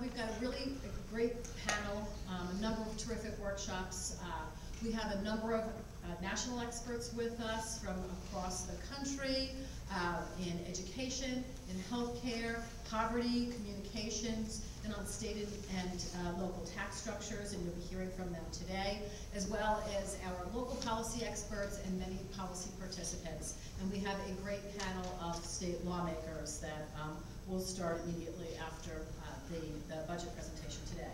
we've got a really great panel, a number of terrific workshops. We have a number of national experts with us from across the country in education, in healthcare, poverty, communications, and on state and local tax structures, and you'll be hearing from them today, as well as our local policy experts and many policy participants. And we have a great panel of state lawmakers that will start immediately after the budget presentation today.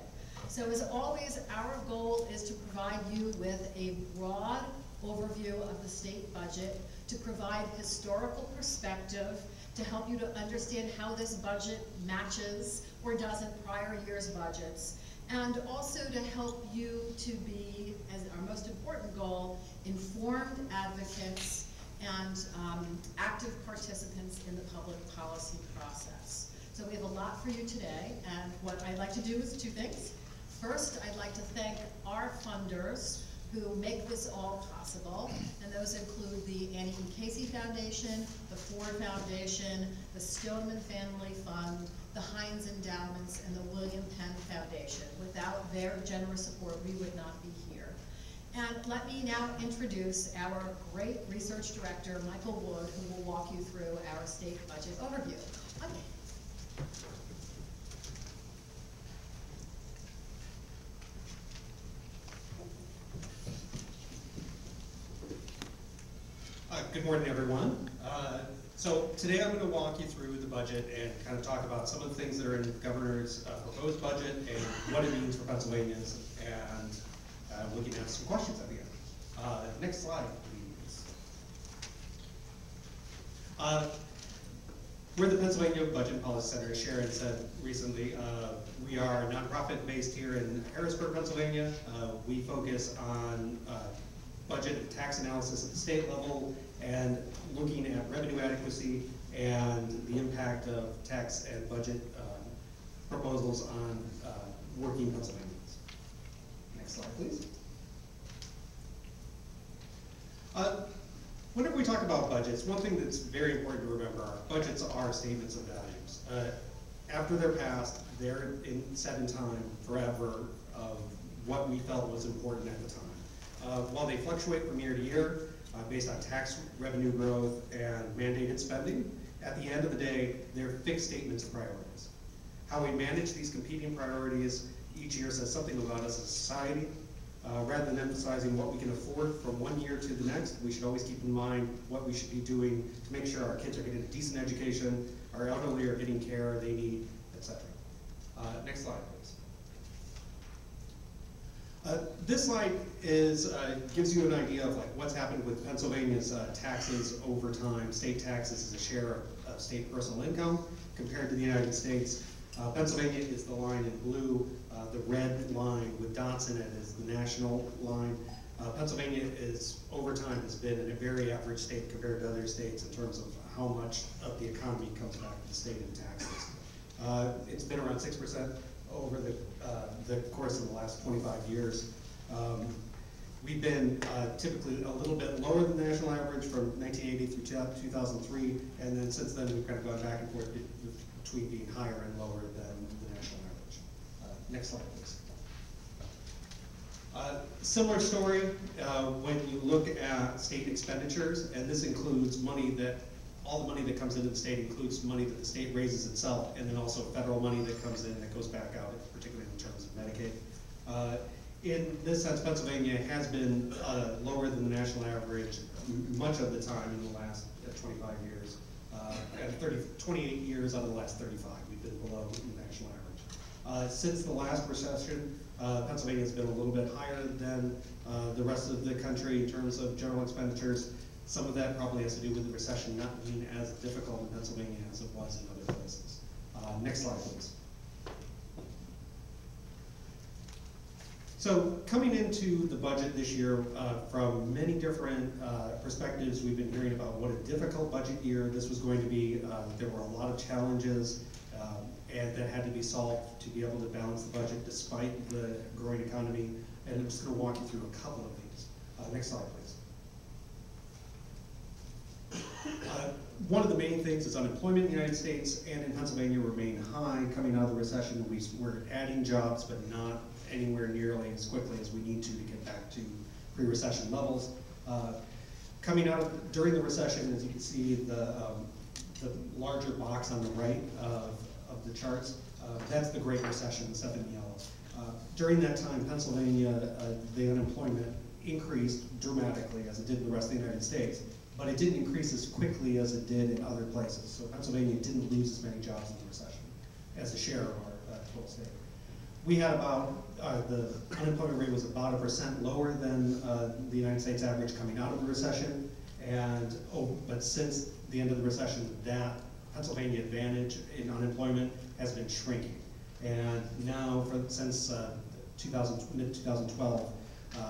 So as always, our goal is to provide you with a broad overview of the state budget, to provide historical perspective, to help you to understand how this budget matches or doesn't prior year's budgets, and also to help you to be, as our most important goal, informed advocates and active participants in the public policy process. So we have a lot for you today, and what I'd like to do is two things. First, I'd like to thank our funders who make this all possible, and those include the Annie E. Casey Foundation, the Ford Foundation, the Stoneman Family Fund, the Heinz Endowments, and the William Penn Foundation. Without their generous support, we would not be here. And let me now introduce our great research director, Michael Wood, who will walk you through our state budget overview. Michael. Good morning, everyone. So today I'm going to walk you through the budget and kind of talk about some of the things that are in the governor's proposed budget and what it means for Pennsylvanians, and looking at some questions at the end. Next slide, please. We're the Pennsylvania Budget and Policy Center, as Sharon said recently. We are a nonprofit based here in Harrisburg, Pennsylvania. We focus on budget and tax analysis at the state level and looking at revenue adequacy and the impact of tax and budget proposals on working Pennsylvanians. Next slide, please. Whenever we talk about budgets, one thing that's very important to remember are budgets are statements of values. After they're passed, they're set in time forever of what we felt was important at the time. While they fluctuate from year to year based on tax revenue growth and mandated spending, at the end of the day, they're fixed statements of priorities. How we manage these competing priorities each year says something about us as a society. Rather than emphasizing what we can afford from one year to the next, we should always keep in mind what we should be doing to make sure our kids are getting a decent education, our elderly are getting care they need, etc. Next slide, please. This slide gives you an idea of what's happened with Pennsylvania's taxes over time. State taxes as a share of state personal income compared to the United States. Pennsylvania is the line in blue. The red line with dots in it is the national line. Pennsylvania over time has been a very average state compared to other states in terms of how much of the economy comes back to the state in taxes. It's been around 6% over the course of the last 25 years. We've been typically a little bit lower than the national average from 1980 through 2003, and then since then we've kind of gone back and forth between being higher and lower than the national average. Next slide, please. Similar story when you look at state expenditures, and this includes all the money that comes into the state includes money that the state raises itself, and then also federal money that comes in that goes back out, particularly in terms of Medicaid. In this sense, Pennsylvania has been lower than the national average much of the time in the last 25 years. And 28 years out of the last 35, we've been below the national average. Since the last recession, Pennsylvania has been a little bit higher than the rest of the country in terms of general expenditures. Some of that probably has to do with the recession not being as difficult in Pennsylvania as it was in other places. Next slide, please. So coming into the budget this year from many different perspectives, we've been hearing about what a difficult budget year this was going to be. There were a lot of challenges and that had to be solved to be able to balance the budget despite the growing economy. And I'm just going to walk you through a couple of these. Next slide, please. One of the main things is unemployment in the United States and in Pennsylvania remain high. Coming out of the recession, we're adding jobs, but not anywhere nearly as quickly as we need to get back to pre-recession levels. Coming out during the recession, as you can see, the larger box on the right of the charts, that's the Great Recession, the stuff in yellow. During that time, Pennsylvania, the unemployment increased dramatically as it did in the rest of the United States, but it didn't increase as quickly as it did in other places. So Pennsylvania didn't lose as many jobs in the recession as a share of our total state. We had about, the unemployment rate was about 1% lower than the United States average coming out of the recession, and but since the end of the recession, that Pennsylvania advantage in unemployment has been shrinking. And now, since mid-2012,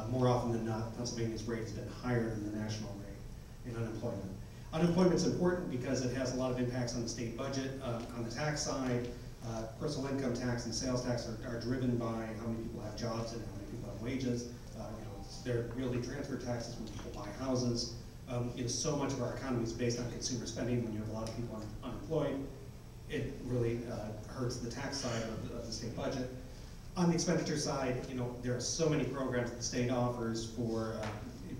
more often than not, Pennsylvania's rate has been higher than the national rate in unemployment. Unemployment's important because it has a lot of impacts on the state budget. On the tax side, personal income tax and sales tax are driven by how many people have jobs and how many people have wages. They're really transfer taxes when people buy houses. So much of our economy is based on consumer spending. When you have a lot of people unemployed, it really hurts the tax side of the state budget. On the expenditure side, there are so many programs that the state offers for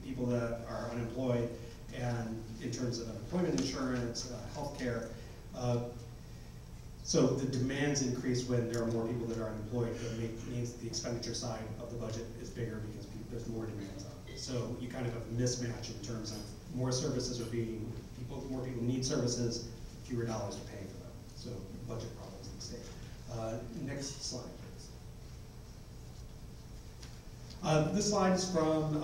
people that are unemployed, and in terms of unemployment insurance, health care. So the demands increase when there are more people that are unemployed. It means the expenditure side of the budget is bigger because there's more demands on it. So you kind of have a mismatch in terms of more services are more people need services, fewer dollars to pay for them. So budget problems in the state. Next slide, please. This slide is from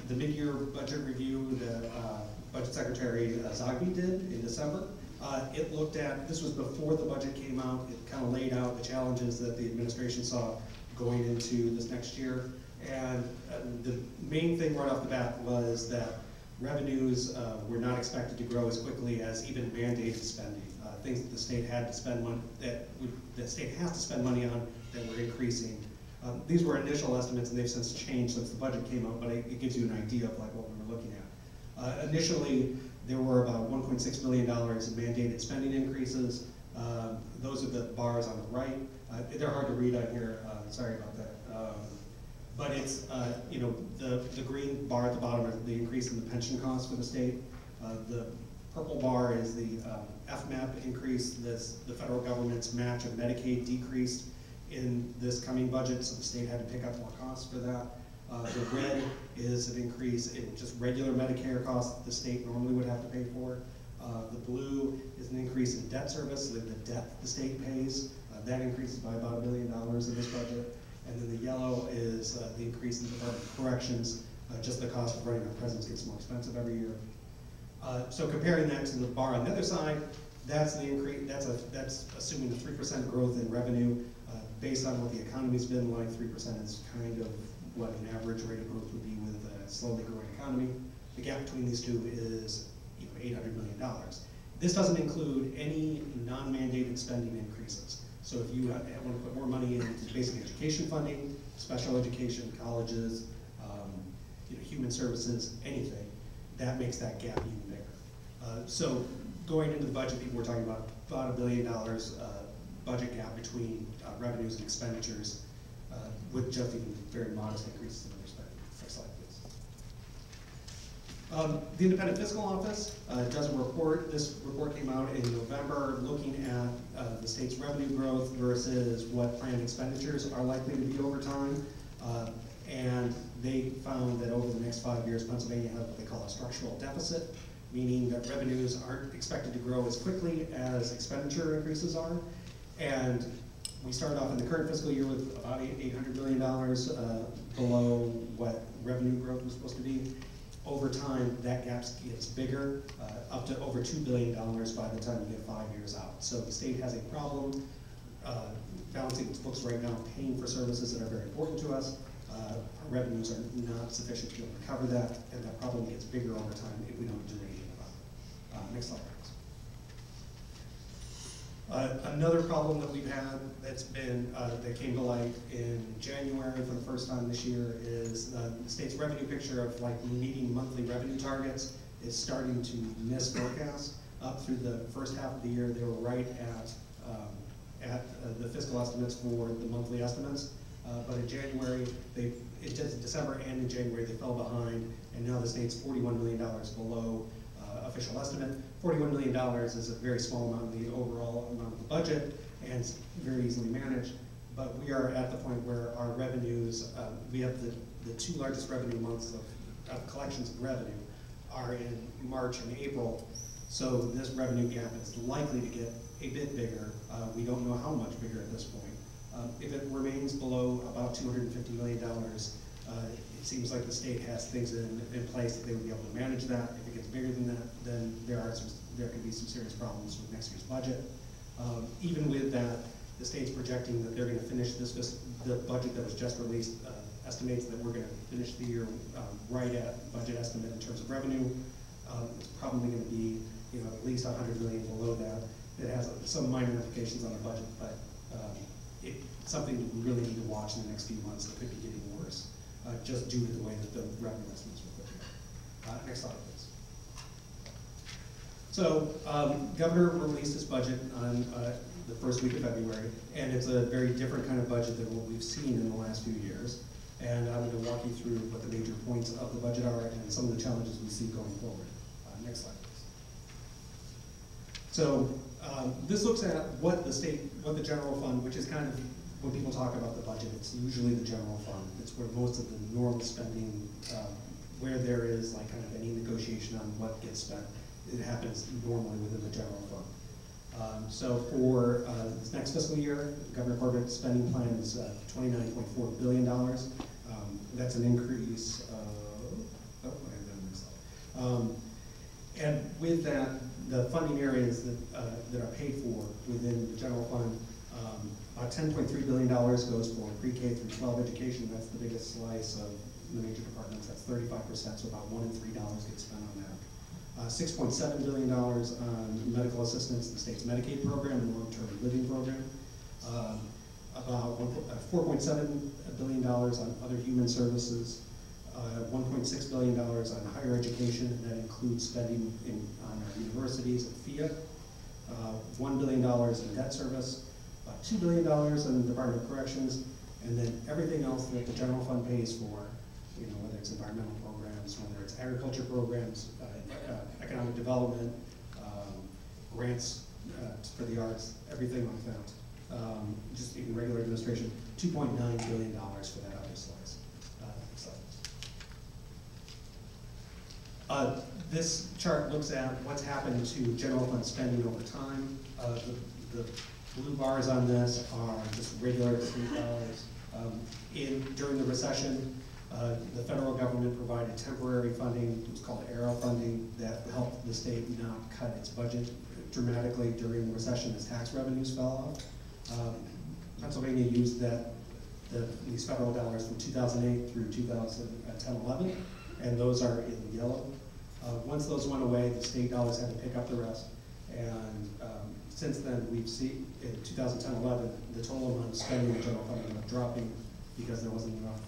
the mid-year budget review that Budget Secretary Zogby did in December. It looked at, this was before the budget came out, it kind of laid out the challenges that the administration saw going into this next year. And the main thing right off the bat was that revenues were not expected to grow as quickly as even mandated spending. Things that the state had to spend money, the state has to spend money on, that were increasing. These were initial estimates, and they've since changed since the budget came out, but it gives you an idea of like what we were looking at. Initially, there were about $1.6 billion in mandated spending increases. Those are the bars on the right. They're hard to read on here. Sorry about that. But it's the green bar at the bottom is the increase in the pension costs for the state. The purple bar is the FMAP increase. The federal government's match of Medicaid decreased in this coming budget, so the state had to pick up more costs for that. The red is an increase in just regular Medicare costs that the state normally would have to pay for. The blue is an increase in debt service, the debt the state pays. That increases by about $1 billion in this budget. And then the yellow is the increase in the Department of Corrections. Just the cost of running our prisons gets more expensive every year. So comparing that to the bar on the other side, that's the increase. That's assuming a 3% growth in revenue. Based on what the economy's been like, 3% is kind of what an average rate of growth would be with a slowly growing economy. The gap between these two is $800 million. This doesn't include any non-mandated spending increases. So if you want to put more money into basic education funding, special education, colleges, human services, anything, that makes that gap even bigger. So going into the budget, people were talking about $1 billion budget gap between revenues and expenditures, with just even very modest increases in other spending. Next slide, please. The Independent Fiscal Office does a report. This report came out in November looking at the state's revenue growth versus what planned expenditures are likely to be over time. And they found that over the next 5 years, Pennsylvania has what they call a structural deficit, meaning that revenues aren't expected to grow as quickly as expenditure increases are. And we started off in the current fiscal year with about $800 million below what revenue growth was supposed to be. Over time, that gap gets bigger, up to over $2 billion by the time you get 5 years out. So the state has a problem balancing its books right now, paying for services that are very important to us. Our revenues are not sufficient to be able to cover that, and that problem gets bigger over time if we don't do anything about it. Next slide, please. Another problem that we've had that's been that came to light in January for the first time this year is the state's revenue picture of like meeting monthly revenue targets is starting to miss forecasts. Up through the first half of the year, they were right at the fiscal estimates for the monthly estimates. But in January, December and in January, they fell behind, and now the state's $41 million below official estimate. $41 million is a very small amount of the overall amount of the budget, and it's very easily managed. But we are at the point where our revenues, we have the two largest revenue months of collections of revenue are in March and April. So this revenue gap is likely to get a bit bigger. We don't know how much bigger at this point. If it remains below about $250 million, it seems like the state has things in place that they would be able to manage that. If it gets bigger than that, then there could be some serious problems with next year's budget. Even with that, the state's projecting that they're going to finish the budget that was just released estimates that we're going to finish the year right at budget estimate in terms of revenue. It's probably going to be at least $100 million below that. It has some minor implications on the budget, but it's something we really need to watch in the next few months. That could be getting worse, just due to the way that the revenue estimates were put together. Next slide, please. So, Governor released his budget on the first week of February, and it's a very different kind of budget than what we've seen in the last few years. And I'm going to walk you through what the major points of the budget are and some of the challenges we see going forward. Next slide, please. So this looks at what the general fund, which is kind of, when people talk about the budget, it's usually the general fund. It's where most of the normal spending, where there is like kind of any negotiation on what gets spent, it happens normally within the general fund. So for this next fiscal year, Governor Corbett's spending plan is $29.4 billion. That's an increase of, and with that, the funding areas that are paid for within the general fund, about $10.3 billion goes for pre-K through 12 education. That's the biggest slice of the major departments. That's 35%, so about $1 in $3 gets spent on that. $6.7 billion on medical assistance in the state's Medicaid program and long-term living program. About $4.7 billion on other human services. $1.6 billion on higher education, and that includes spending on our universities and FIA. $1 billion in debt service. About $2 billion in the Department of Corrections, and then everything else that the general fund pays for, whether it's environmental programs, whether it's agriculture programs, economic development, grants for the arts, everything like that. Just even regular administration, $2.9 billion for that other slice. This chart looks at what's happened to general fund spending over time. The blue bars on this are just regular state dollars. During the recession, the federal government provided temporary funding, it was called ARROW funding, that helped the state not cut its budget dramatically during the recession as tax revenues fell off. Pennsylvania used these federal dollars from 2008 through 2010-11, and those are in yellow. Once those went away, the state dollars had to pick up the rest, and since then we've seen in 2010-11 the total amount of spending in the general fund ended up dropping because there wasn't enough,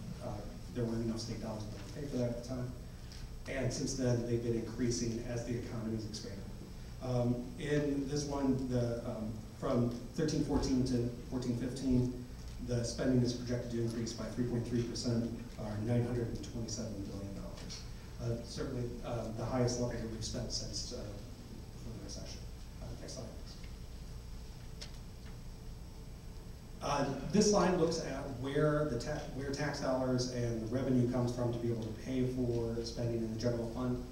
there weren't enough state dollars to pay for that at the time, and since then they've been increasing as the economy's expanded. In this one, from 13-14 to 14-15, the spending is projected to increase by 3.3%, or $927 billion. Certainly the highest level that we've spent since the recession. Next slide, please. This slide looks at where tax dollars and the revenue comes from to be able to pay for spending in the general fund.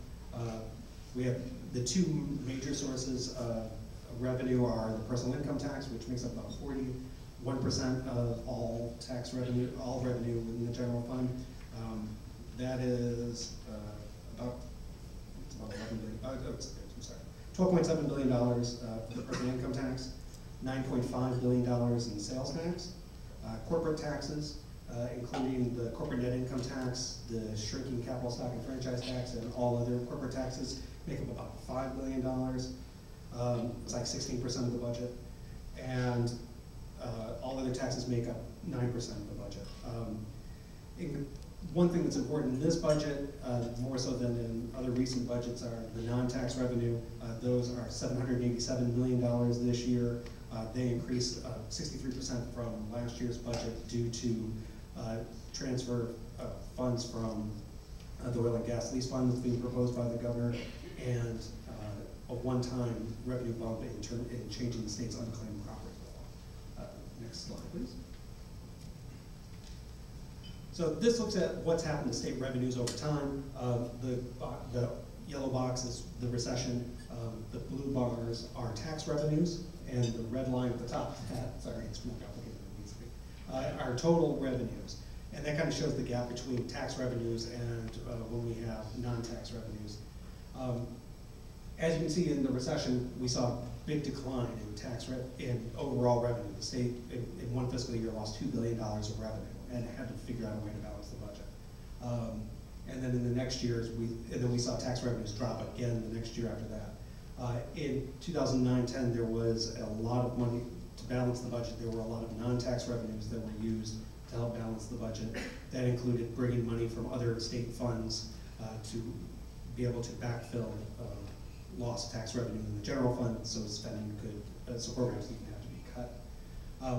We have the two major sources of revenue are the personal income tax, which makes up about 41% of all tax revenue, all revenue within the general fund. That is about 12.7 billion dollars for the personal income tax, $9.5 billion in sales tax, corporate taxes, including the corporate net income tax, the shrinking capital stock and franchise tax, and all other corporate taxes make up about $5 billion. It's like 16% of the budget, and all other taxes make up 9% of the budget. One thing that's important in this budget, more so than in other recent budgets, are the non-tax revenue. Those are $787 million this year. They increased 63% from last year's budget due to transfer funds from the oil and gas lease fund that's being proposed by the governor, and a one-time revenue bump in changing the state's unclaimed property law. Next slide, please. So this looks at what's happened to state revenues over time. The yellow box is the recession. The blue bars are tax revenues, and the red line at the top, sorry, it's more complicated than it needs to be, are total revenues. And that kind of shows the gap between tax revenues and when we have non-tax revenues. As you can see in the recession, we saw a big decline in overall revenue. The state in one fiscal year lost $2 billion of revenue and had to figure out a way to balance the budget. And then in the next years, we saw tax revenues drop again the next year after that. In 2009-10, there was a lot of money to balance the budget. There were a lot of non-tax revenues that were used to help balance the budget. That included bringing money from other state funds to be able to backfill lost tax revenue in the general fund, so spending could, so programs didn't have to be cut.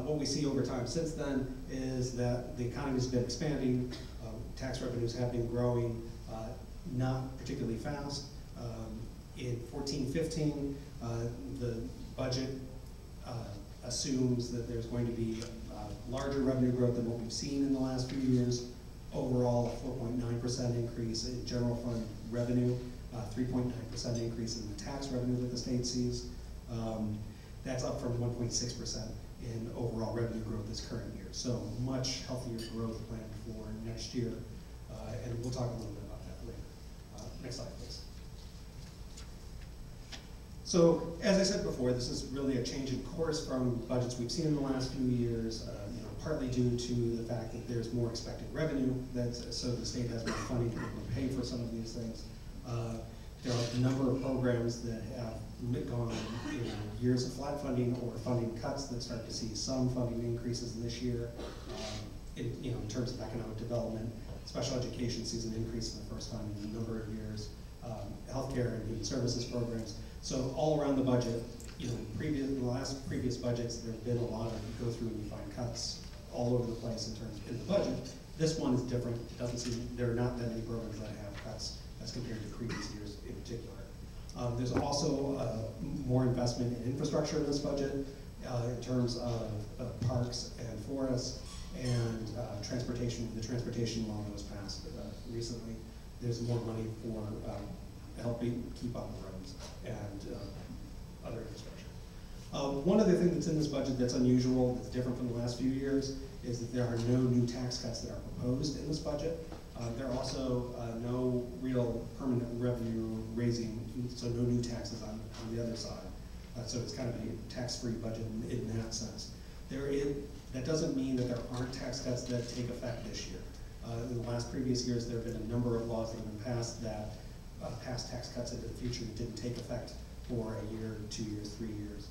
What we see over time since then is that the economy's been expanding, tax revenues have been growing, not particularly fast. In 14-15, the budget assumes that there's going to be larger revenue growth than what we've seen in the last few years. Overall, a 4.9% increase in general fund revenue, 3.9% increase in the tax revenue that the state sees. That's up from 1.6% in overall revenue growth this current year. So much healthier growth planned for next year, and we'll talk a little bit about that later. Next slide, please. So, as I said before, this is really a change in course from budgets we've seen in the last few years, partly due to the fact that there's more expected revenue, so the state has more funding to be able to pay for some of these things. There are a number of programs that have gone years of flat funding or funding cuts that start to see some funding increases this year. In terms of economic development, special education sees an increase in the first time in a number of years. Healthcare and human services programs. So all around the budget, in the last previous budgets, there have been a lot of, you go through and you find cuts all over the place in the budget. This one is different. It doesn't seem, there are not that many programs that have cuts as compared to previous years in particular. There's also more investment in infrastructure in this budget in terms of parks and forests and transportation. The transportation law that was passed recently. There's more money for helping keep up the roads and other infrastructure. One other thing that's in this budget that's unusual, that's different from the last few years, is that there are no new tax cuts that are proposed in this budget. There are also no real permanent revenue raising, so no new taxes on the other side. So it's kind of a tax-free budget in that sense. That doesn't mean that there aren't tax cuts that take effect this year. In the last previous years, there have been a number of laws that have been passed that passed tax cuts into the future that didn't take effect for a year, 2 years, 3 years.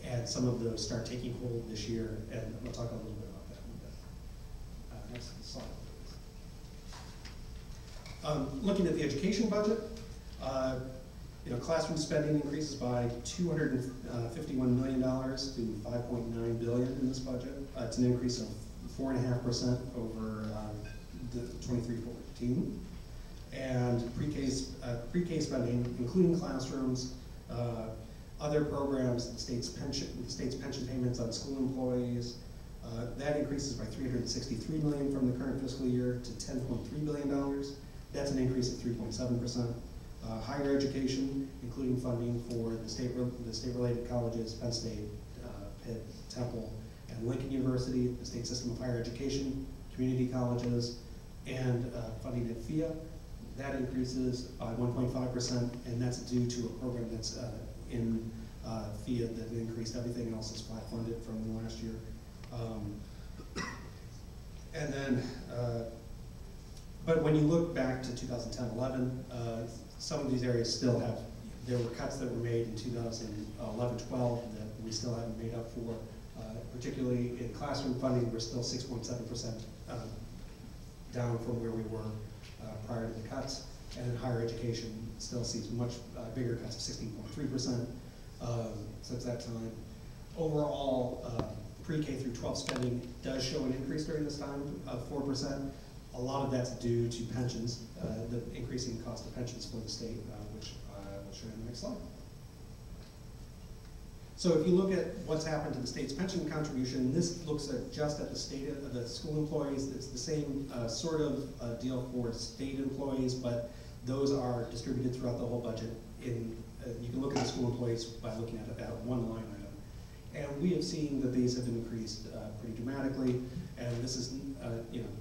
And some of those start taking hold this year, and we'll talk a little bit about that in a bit. Next slide, please. Looking at the education budget, classroom spending increases by $251 million to $5.9 billion in this budget. It's an increase of 4.5% over the 23-14. And pre-K spending, including classrooms, other programs, the state's pension payments on school employees, that increases by $363 million from the current fiscal year to $10.3 billion. That's an increase of 3.7%. Higher education, including funding for the state-related colleges, Penn State, Pitt, Temple, and Lincoln University, the state system of higher education, community colleges, and funding at FIA. That increases by 1.5%, and that's due to a program that's in FIA that increased. Everything else is flat funded from last year. And then, but when you look back to 2010-11, some of these areas still have, there were cuts that were made in 2011-12 that we still haven't made up for. Particularly in classroom funding, we're still 6.7% down from where we were prior to the cuts. And then higher education still sees much bigger cuts of 16.3% since that time. Overall, pre-K through 12 spending does show an increase during this time of 4%. A lot of that's due to pensions, the increasing cost of pensions for the state, which I will show you in the next slide. So if you look at what's happened to the state's pension contribution, this looks at just at the state of the school employees. It's the same sort of deal for state employees, but those are distributed throughout the whole budget. You can look at the school employees by looking at one line item. And we have seen that these have increased pretty dramatically, and this is,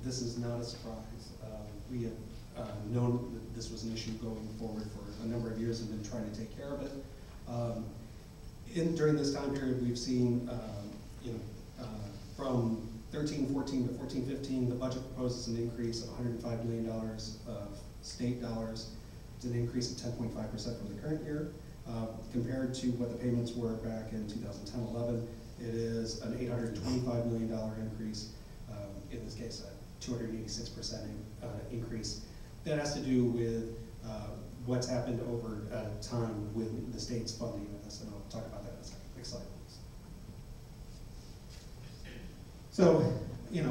this is not a surprise. We have known that this was an issue going forward for a number of years and been trying to take care of it. During this time period, we've seen, from 13-14 to 14-15, the budget proposes an increase of $105 million of state dollars. It's an increase of 10.5% from the current year. Compared to what the payments were back in 2010-11, it is an $825 million increase, in this case a 286% increase. That has to do with what's happened over time with the state's funding of this, and I'll talk about that in a second. Next slide, please. So,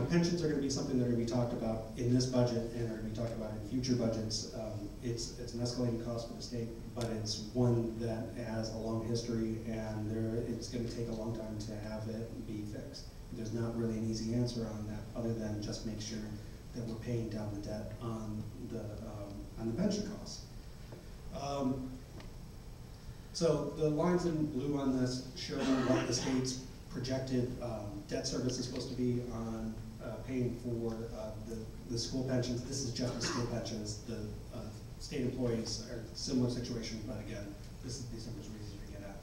pensions are going to be something that are going to be talked about in this budget and are going to be talked about in future budgets. It's an escalating cost for the state, but it's one that has a long history, and it's going to take a long time to have it be fixed. There's not really an easy answer on that, other than just make sure that we're paying down the debt on the pension costs. So the lines in blue on this show what the state's projected debt service is supposed to be on paying for the school pensions. This is just the school pensions. The state employees are in a similar situation, but again, these numbers are easy to get at.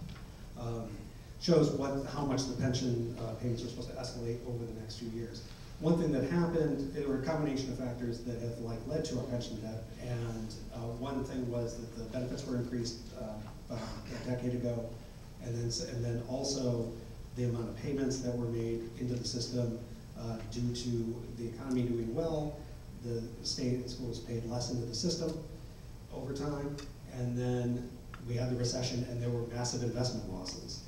Shows how much the pension payments are supposed to escalate over the next few years. One thing that happened, there were a combination of factors that have led to our pension debt, and one thing was that the benefits were increased about a decade ago, and then also the amount of payments that were made into the system due to the economy doing well. The state and schools paid less into the system over time, and then we had the recession, and there were massive investment losses.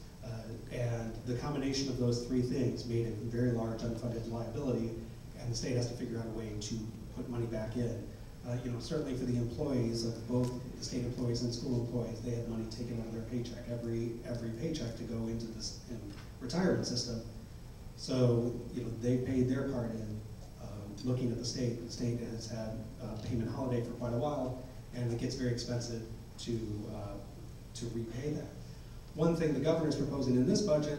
And the combination of those three things made a very large unfunded liability, and the state has to figure out a way to put money back in. Certainly for the employees of both the state employees and school employees, they had money taken out of their paycheck, every paycheck to go into this retirement system. So they paid their part in. Looking at the state has had a payment holiday for quite a while, and it gets very expensive to repay that. One thing the governor is proposing in this budget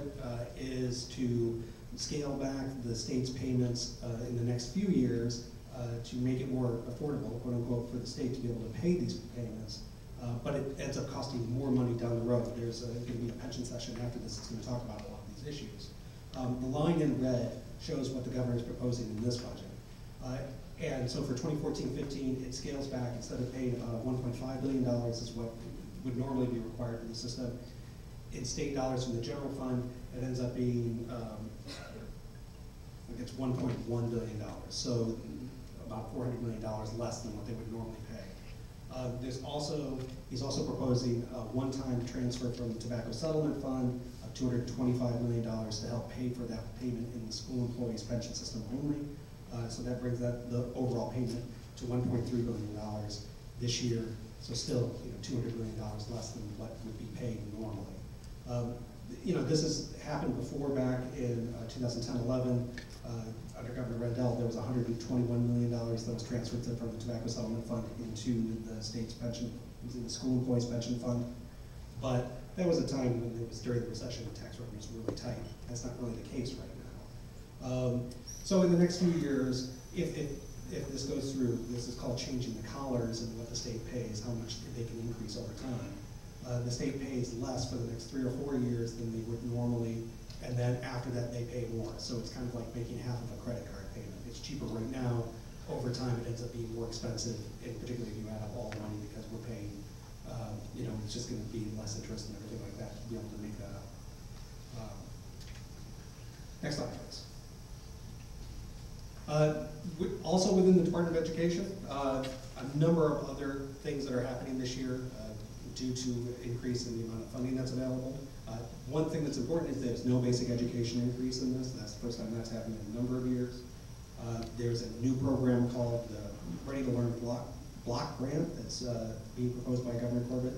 is to scale back the state's payments in the next few years to make it more affordable, quote unquote, for the state to be able to pay these payments. But it ends up costing more money down the road. There's going to be a pension session after this that's going to talk about a lot of these issues. The line in red shows what the governor is proposing in this budget. And so for 2014-15, it scales back. Instead of paying about $1.5 billion is what would normally be required for the system, in state dollars from the general fund, it ends up being, it's $1.1 billion. So about $400 million less than what they would normally pay. He's also proposing a one-time transfer from the Tobacco Settlement Fund of $225 million to help pay for that payment in the school employees pension system only. So that brings the overall payment to $1.3 billion this year. So still, $200 million less than what would be paid normally. This has happened before back in 2010-11. Under Governor Rendell, there was $121 million that was transferred from the Tobacco Settlement Fund into the state's pension, into the school employees pension fund. But that was a time when it was during the recession and tax revenues were really tight. That's not really the case right now. So in the next few years, if this goes through, this is called changing the collars and what the state pays, how much they can increase over time. The state pays less for the next 3 or 4 years than they would normally, and then after that they pay more. So it's kind of like making half of a credit card payment. It's cheaper right now. Over time it ends up being more expensive, and particularly if you add up all the money, because we're paying, it's just going to be less interest and everything like that to be able to make that up. Next slide, please. Also within the Department of Education, a number of other things that are happening this year due to increase in the amount of funding that's available. One thing that's important is there's no basic education increase in this. That's the first time that's happened in a number of years. There's a new program called the Ready to Learn Block Grant that's being proposed by Governor Corbett.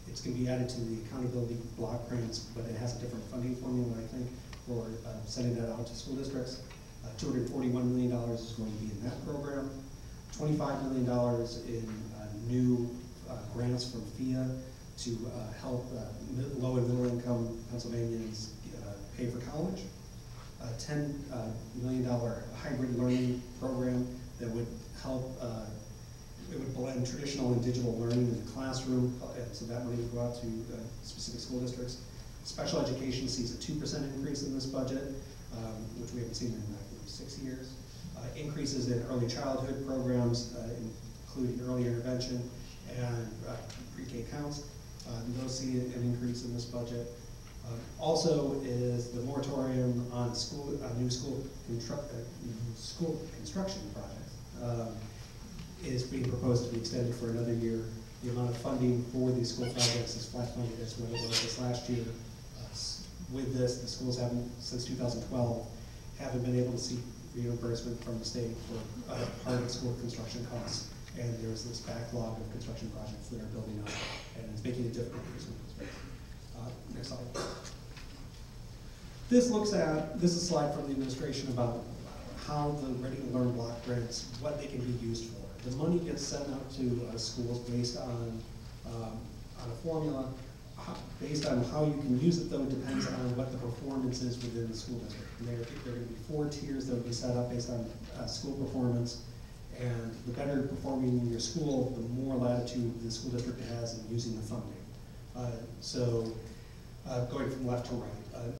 It's going to be added to the accountability block grants, but it has a different funding formula, I think, for sending that out to school districts. $241 million is going to be in that program. $25 million in new grants from FIA to help low and middle income Pennsylvanians pay for college. A $10 million hybrid learning program that would help, it would blend traditional and digital learning in the classroom, so that money would go out to specific school districts. Special education sees a 2% increase in this budget, which we haven't seen in 6 years. Increases in early childhood programs, including early intervention and pre-K counts. Those see an increase in this budget. Also is the moratorium on new school construction projects is being proposed to be extended for another year. The amount of funding for these school projects is flat funded as what it was this last year. With this, the schools haven't, since 2012, haven't been able to seek reimbursement from the state for part of school construction costs. And there's this backlog of construction projects that are building up, and it's making it difficult for school districts. Next slide. This is a slide from the administration about how the Ready to Learn block grants, what they can be used for. The money gets sent out to schools based on a formula. Based on how you can use it, though, it depends on what the performance is within the school district. And there are going to be 4 tiers that will be set up based on school performance. And the better performing in your school, the more latitude the school district has in using the funding. Going from left to right.